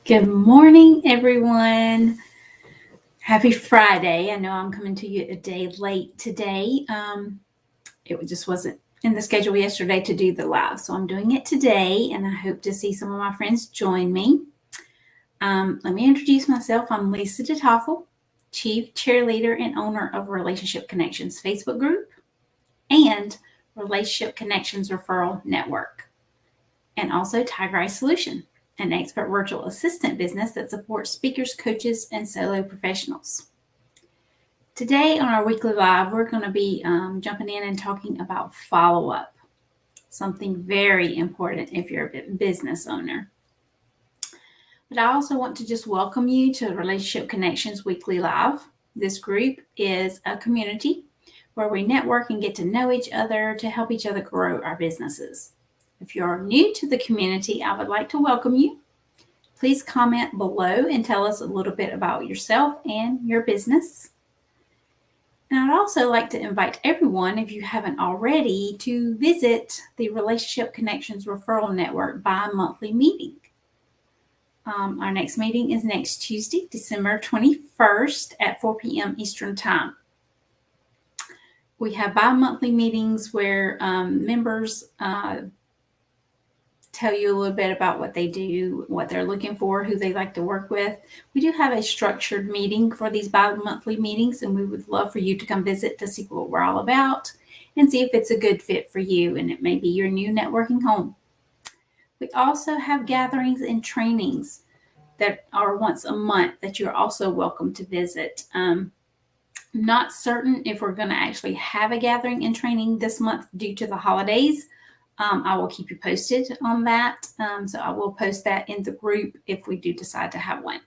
Good morning, everyone. Happy Friday. I know I'm coming to you a day late today. It just wasn't in the schedule yesterday to do the live, so I'm doing it today, and I hope to see some of my friends join me. Let me introduce myself. I'm Lisa DeToffel, Chief Cheerleader and owner of Relationship Connections Facebook group and Relationship Connections Referral Network, and also Tiger Eye Solution, an expert virtual assistant business that supports speakers, coaches, and solo professionals. Today on our weekly live, we're going to be jumping in and talking about follow-up, something very important if you're a business owner. But I also want to just welcome you to Relationship Connections Weekly Live. This group is a community where we network and get to know each other to help each other grow our businesses. If you're new to the community, I would like to welcome you. Please comment below and tell us a little bit about yourself and your business. And I'd also like to invite everyone, if you haven't already, to visit the Relationship Connections Referral Network bi-monthly meeting. Our next meeting is next Tuesday, December 21st at 4 p.m. Eastern Time. We have bi-monthly meetings where members tell you a little bit about what they do, what they're looking for, who they like to work with. We do have a structured meeting for these bi-monthly meetings, and we would love for you to come visit to see what we're all about and see if it's a good fit for you and it may be your new networking home. We also have gatherings and trainings that are once a month that you're also welcome to visit. I'm not certain if we're going to actually have a gathering and training this month due to the holidays. I will keep you posted on that. So I will post that in the group if we do decide to have one.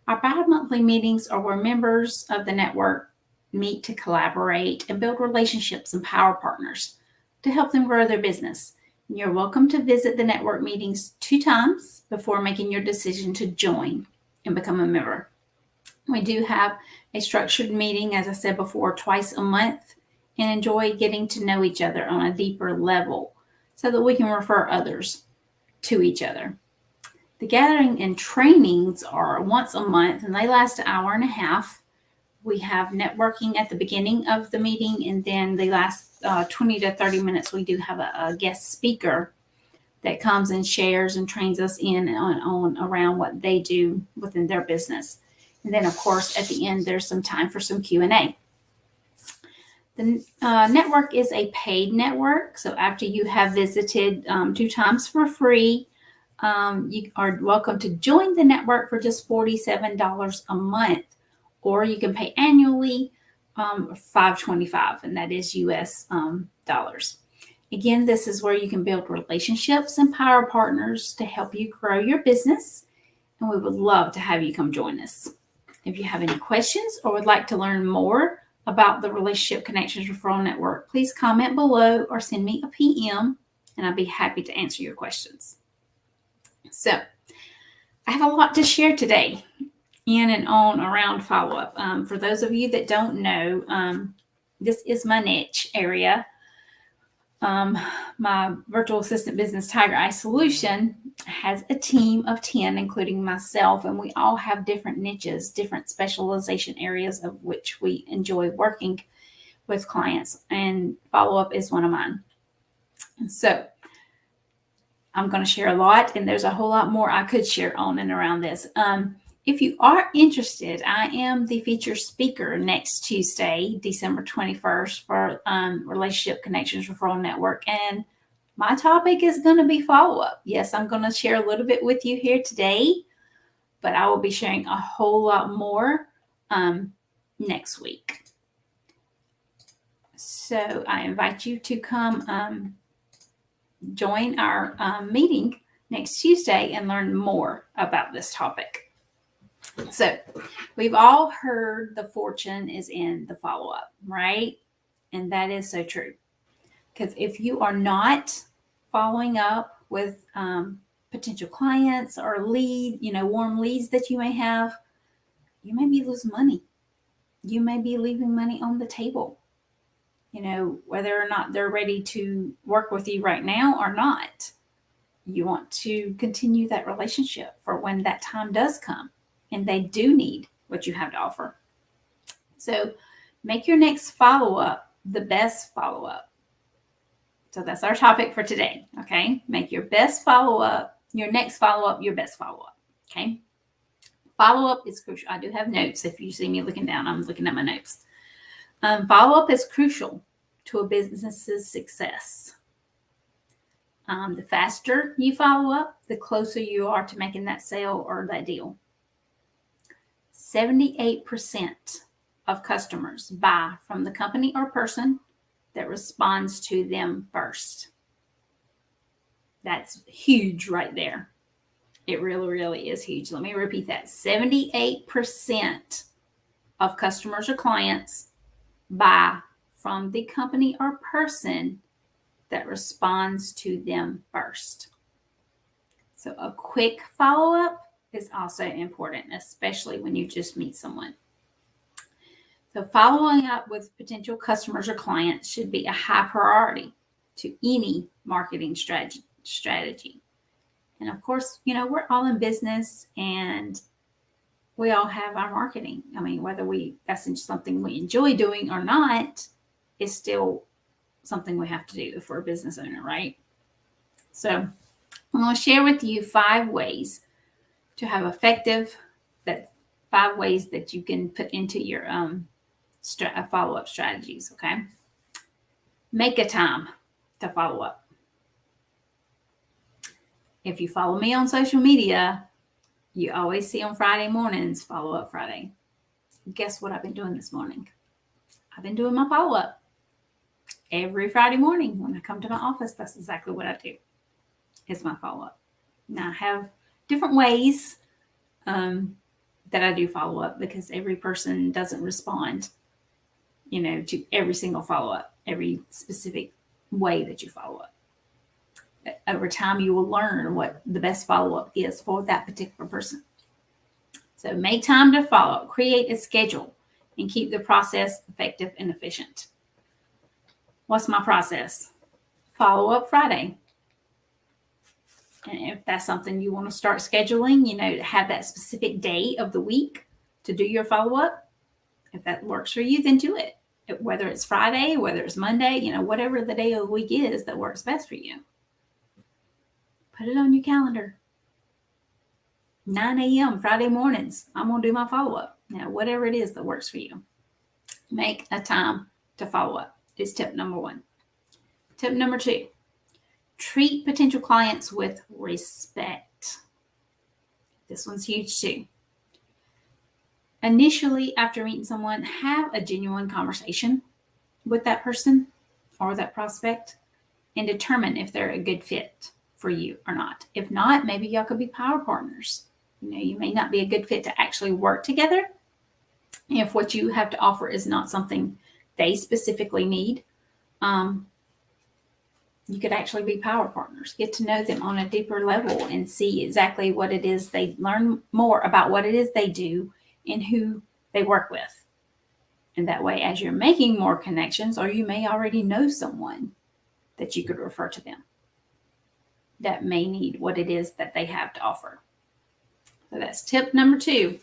Our bi-monthly meetings are where members of the network meet to collaborate and build relationships and power partners to help them grow their business. And you're welcome to visit the network meetings 2 times before making your decision to join and become a member. We do have a structured meeting, as I said before, twice a month, and enjoy getting to know each other on a deeper level so that we can refer others to each other. The gathering and trainings are once a month, and they last an hour and a half. We have networking at the beginning of the meeting, and then the last 20 to 30 minutes, we do have a guest speaker that comes and shares and trains us in on around what they do within their business. And then, of course, at the end, there's some time for some Q&A. The network is a paid network. So after you have visited 2 times for free, you are welcome to join the network for just $47 a month, or you can pay annually $525, and that is US dollars. Again, this is where you can build relationships and power partners to help you grow your business, and we would love to have you come join us. If you have any questions or would like to learn more about the Relationship Connections Referral Network, please comment below or send me a PM, and I'd be happy to answer your questions. So I have a lot to share today in and on around follow-up. For those of you that don't know, this is my niche area. My virtual assistant business, Tiger Eye Solution, has a team of 10, including myself, and we all have different niches, different specialization areas of which we enjoy working with clients, and follow-up is one of mine. So I'm going to share a lot, and there's a whole lot more I could share on and around this. If you are interested, I am the featured speaker next Tuesday, December 21st for Relationship Connections Referral Network. And my topic is going to be follow-up. Yes, I'm going to share a little bit with you here today, but I will be sharing a whole lot more next week. So I invite you to come join our meeting next Tuesday and learn more about this topic. So we've all heard the fortune is in the follow-up, right? And that is so true. Because if you are not following up with potential clients or warm leads that you may have, you may be losing money. You may be leaving money on the table, whether or not they're ready to work with you right now or not. You want to continue that relationship for when that time does come and they do need what you have to offer. So make your next follow-up the best follow-up. So that's our topic for today, okay? Make your best follow-up, your next follow-up, your best follow-up, okay? Follow-up is crucial. I do have notes. If you see me looking down, I'm looking at my notes. Follow-up is crucial to a business's success. The faster you follow up, the closer you are to making that sale or that deal. 78% of customers buy from the company or person that responds to them first. That's huge right there. It really, really is huge. Let me repeat that. 78% of customers or clients buy from the company or person that responds to them first. So a quick follow-up is also important, especially when you just meet someone. So following up with potential customers or clients should be a high priority to any marketing strategy. And of course, we're all in business and we all have our marketing. I mean, whether that's something we enjoy doing or not, is still something we have to do if we're a business owner, right? So I'm going to share with you 5 ways to have effective, 5 ways that you can put into your follow-up strategies, okay? Make a time to follow up. If you follow me on social media, you always see on Friday mornings, follow-up Friday. Guess what I've been doing this morning? I've been doing my follow-up. Every Friday morning when I come to my office, that's exactly what I do. It's my follow-up. Now, I have different ways that I do follow-up because every person doesn't respond, to every single follow-up, every specific way that you follow up. Over time, you will learn what the best follow-up is for that particular person. So make time to follow up, create a schedule, and keep the process effective and efficient. What's my process? Follow up Friday. And if that's something you want to start scheduling, have that specific day of the week to do your follow-up. If that works for you, then do it. Whether it's Friday, whether it's Monday, whatever the day of the week is that works best for you. Put it on your calendar. 9 a.m. Friday mornings, I'm going to do my follow-up. Whatever it is that works for you. Make a time to follow up is tip number 1. Tip number 2, treat potential clients with respect. This one's huge too. Initially, after meeting someone, have a genuine conversation with that person or that prospect and determine if they're a good fit for you or not. If not, maybe y'all could be power partners. You may not be a good fit to actually work together if what you have to offer is not something they specifically need. You could actually be power partners, get to know them on a deeper level and see exactly what it is they learn more about what it is they do and who they work with. And that way, as you're making more connections, or you may already know someone that you could refer to them that may need what it is that they have to offer. So that's tip number 2.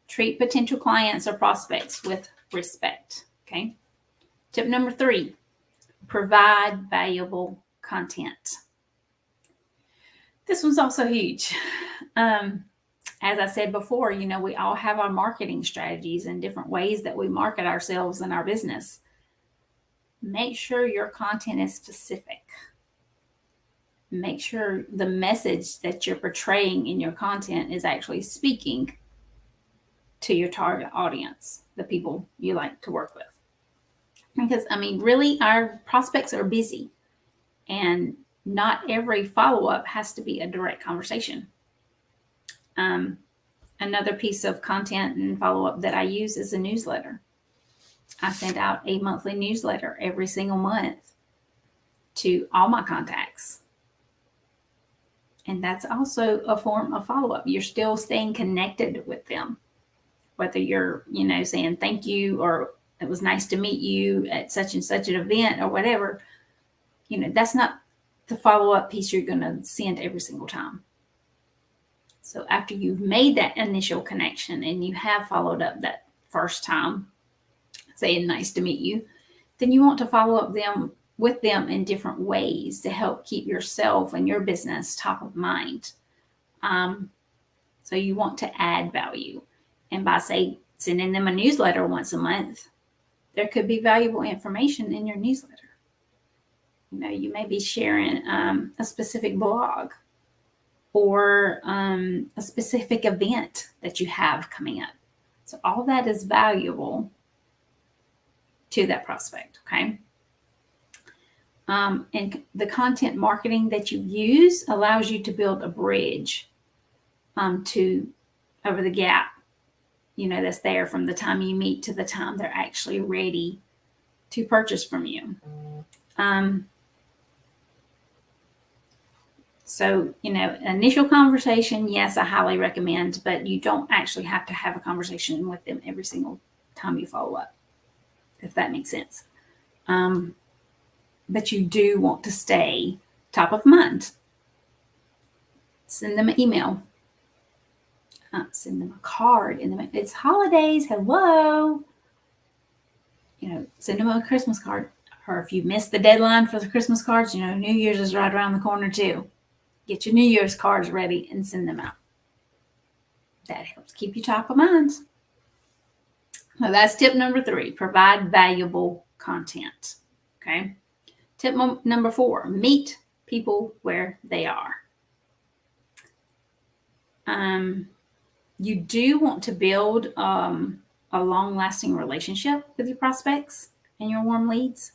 Treat potential clients or prospects with respect. Okay. Tip number 3, provide valuable content. This one's also huge. As I said before, we all have our marketing strategies and different ways that we market ourselves and our business. Make sure your content is specific. Make sure the message that you're portraying in your content is actually speaking to your target audience, the people you like to work with. Because, really, our prospects are busy and not every follow-up has to be a direct conversation. Another piece of content and follow-up that I use is a newsletter. I send out a monthly newsletter every single month to all my contacts. And that's also a form of follow-up. You're still staying connected with them. Whether you're, saying thank you or it was nice to meet you at such and such an event or whatever, that's not the follow-up piece you're going to send every single time. So after you've made that initial connection and you have followed up that first time, saying nice to meet you, then you want to follow up with them in different ways to help keep yourself and your business top of mind. So you want to add value. And by, say, sending them a newsletter once a month, there could be valuable information in your newsletter. You may be sharing a specific blog or a specific event that you have coming up. So all that is valuable to that prospect, okay? And the content marketing that you use allows you to build a bridge to over the gap, that's there from the time you meet to the time they're actually ready to purchase from you. So, initial conversation, yes, I highly recommend, but you don't actually have to have a conversation with them every single time you follow up, if that makes sense. But you do want to stay top of mind. Send them an email. Send them a card. It's holidays. Hello. Send them a Christmas card. Or if you missed the deadline for the Christmas cards, New Year's is right around the corner too. Get your New Year's cards ready and send them out. That helps keep you top of mind. So that's tip number 3, provide valuable content. Okay. Tip number 4, meet people where they are. You do want to build a long-lasting relationship with your prospects and your warm leads,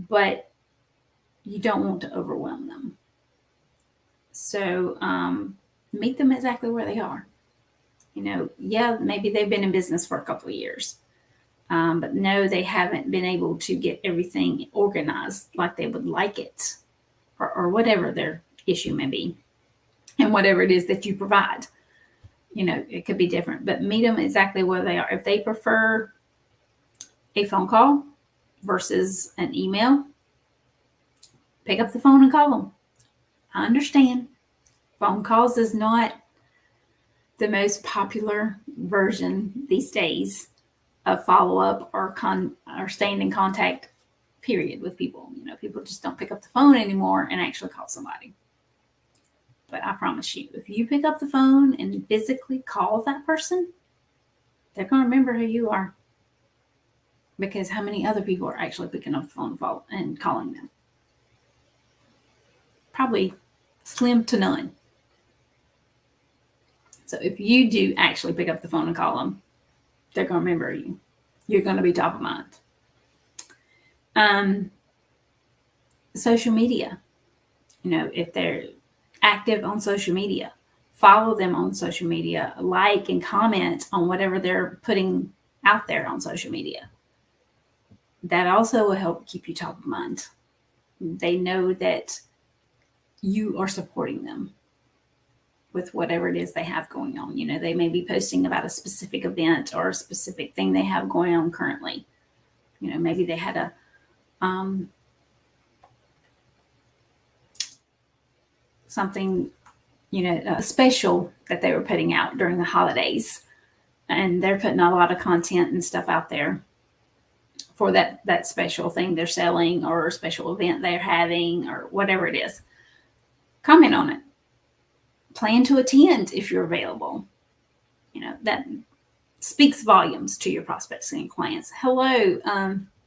but you don't want to overwhelm them. So meet them exactly where they are. Maybe they've been in business for a couple of years, but no, they haven't been able to get everything organized like they would like it, or whatever their issue may be, and whatever it is that you provide. It could be different, but meet them exactly where they are. If they prefer a phone call versus an email, pick up the phone and call them. I understand phone calls is not the most popular version these days of follow-up or staying in contact, period, with people. People just don't pick up the phone anymore and actually call somebody. But I promise you, if you pick up the phone and physically call that person, they're going to remember who you are. Because how many other people are actually picking up the phone and calling them? Probably slim to none. So if you do actually pick up the phone and call them, they're going to remember you. You're going to be top of mind. Social media. If they're active on social media, follow them on social media, like and comment on whatever they're putting out there on social media. That also will help keep you top of mind. They know that you are supporting them with whatever it is they have going on. They may be posting about a specific event or a specific thing they have going on currently. Maybe they had a special that they were putting out during the holidays, and they're putting a lot of content and stuff out there for that special thing they're selling or a special event they're having or whatever it is. Comment on it. Plan to attend if you're available. That speaks volumes to your prospects and clients. Hello,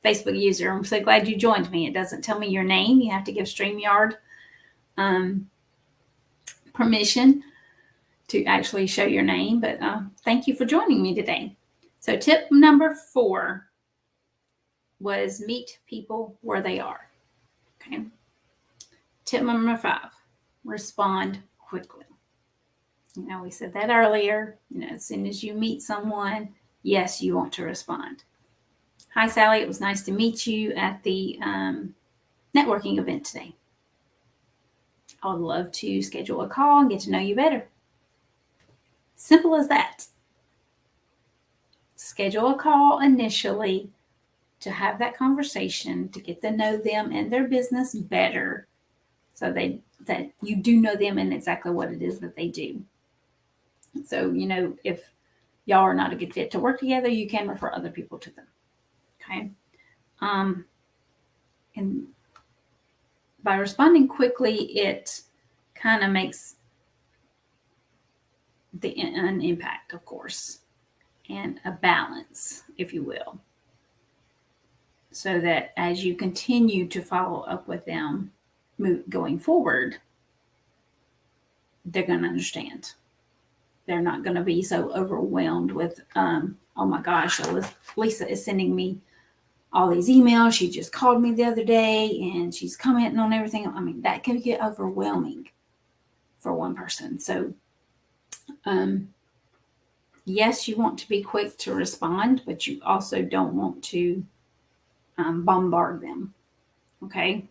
Facebook user. I'm so glad you joined me. It doesn't tell me your name. You have to give StreamYard permission to actually show your name, but thank you for joining me today. So tip number 4 was meet people where they are. Okay. Tip number 5, respond quickly. We said that earlier. As soon as you meet someone, yes, you want to respond. Hi, Sally. It was nice to meet you at the networking event today. I would love to schedule a call and get to know you better. Simple as that. Schedule a call initially to have that conversation, to get to know them and their business better, so that you do know them and exactly what it is that they do. So, if y'all are not a good fit to work together, you can refer other people to them. Okay. And by responding quickly, it kind of makes an impact, of course, and a balance, if you will, so that as you continue to follow up with them going forward, they're going to understand. They're not going to be so overwhelmed with, oh my gosh, Lisa is sending me all these emails. She just called me the other day and she's commenting on everything. I mean, that can get overwhelming for one person. So, yes, you want to be quick to respond, but you also don't want to bombard them. Okay?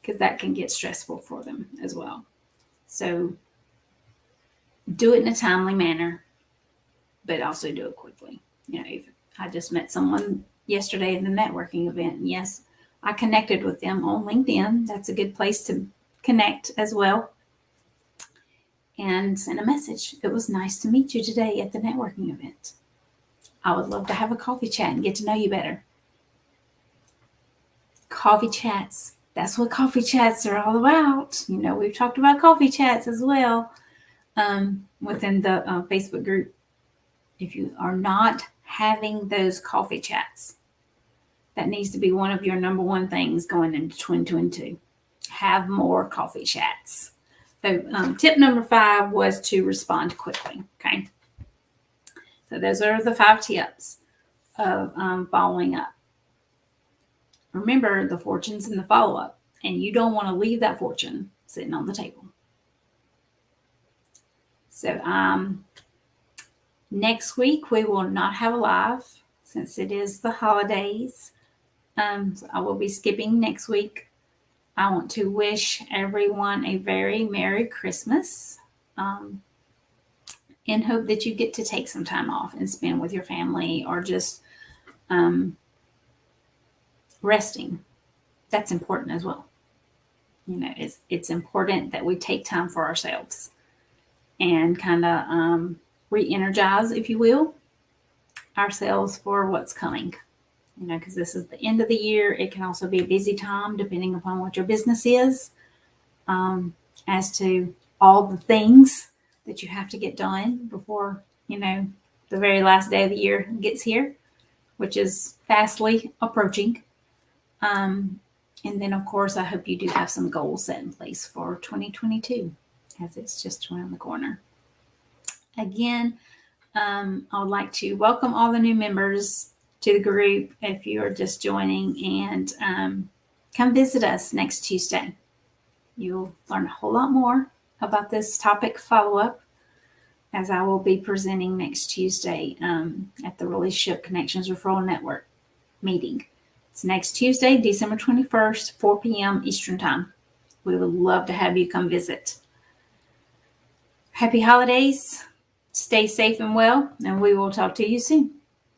Because that can get stressful for them as well. So, do it in a timely manner, but also do it quickly. If I just met someone yesterday at the networking event, and yes, I connected with them on LinkedIn. That's a good place to connect as well. And send a message. It was nice to meet you today at the networking event. I would love to have a coffee chat and get to know you better. Coffee chats. That's what coffee chats are all about. We've talked about coffee chats as well within the Facebook group. If you are not having those coffee chats, that needs to be one of your number one things going into 2022. Have more coffee chats. So tip number 5 was to respond quickly. Okay. So those are the 5 tips of following up. Remember, the fortune's in the follow-up, and you don't want to leave that fortune sitting on the table. So next week, we will not have a live since it is the holidays. So I will be skipping next week. I want to wish everyone a very Merry Christmas and hope that you get to take some time off and spend with your family or just resting. That's important as well. It's important that we take time for ourselves and kind of re-energize, if you will, ourselves for what's coming. Because this is the end of the year. It can also be a busy time depending upon what your business is, as to all the things that you have to get done before, the very last day of the year gets here, which is fastly approaching. And then, of course, I hope you do have some goals set in place for 2022, as it's just around the corner. Again, I would like to welcome all the new members to the group if you are just joining, and come visit us next Tuesday. You'll learn a whole lot more about this topic follow-up, as I will be presenting next Tuesday at the Relationship Connections Referral Network meeting. It's next Tuesday, December 21st, 4 p.m. Eastern Time. We would love to have you come visit. Happy holidays. Stay safe and well, and we will talk to you soon.